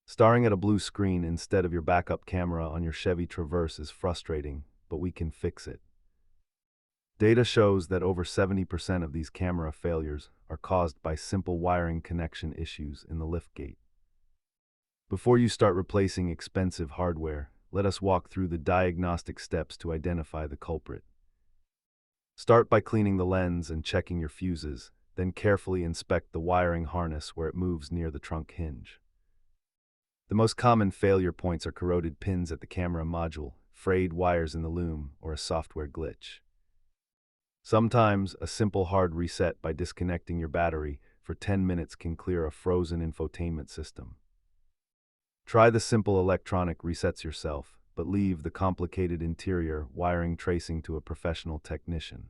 Staring at a blue screen instead of your backup camera on your Chevy Traverse is frustrating, but we can fix it. Data shows that over 70% of these camera failures are caused by simple wiring connection issues in the liftgate. Before you start replacing expensive hardware, let us walk through the diagnostic steps to identify the culprit. Start by cleaning the lens and checking your fuses, then carefully inspect the wiring harness where it moves near the trunk hinge. The most common failure points are corroded pins at the camera module, frayed wires in the loom, or a software glitch. Sometimes, a simple hard reset by disconnecting your battery for 10 minutes can clear a frozen infotainment system. Try the simple electronic resets yourself, but leave the complicated interior wiring tracing to a professional technician.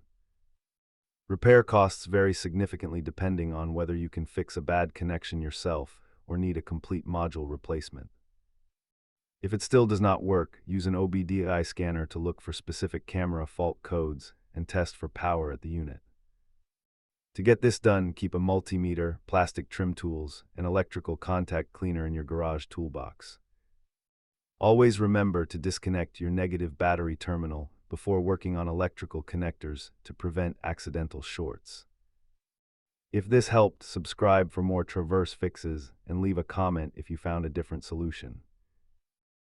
Repair costs vary significantly depending on whether you can fix a bad connection yourself or need a complete module replacement. If it still does not work, use an OBDI scanner to look for specific camera fault codes and test for power at the unit. To get this done, keep a multimeter, plastic trim tools, and electrical contact cleaner in your garage toolbox. Always remember to disconnect your negative battery terminal before working on electrical connectors to prevent accidental shorts. If this helped, subscribe for more Traverse fixes and leave a comment if you found a different solution.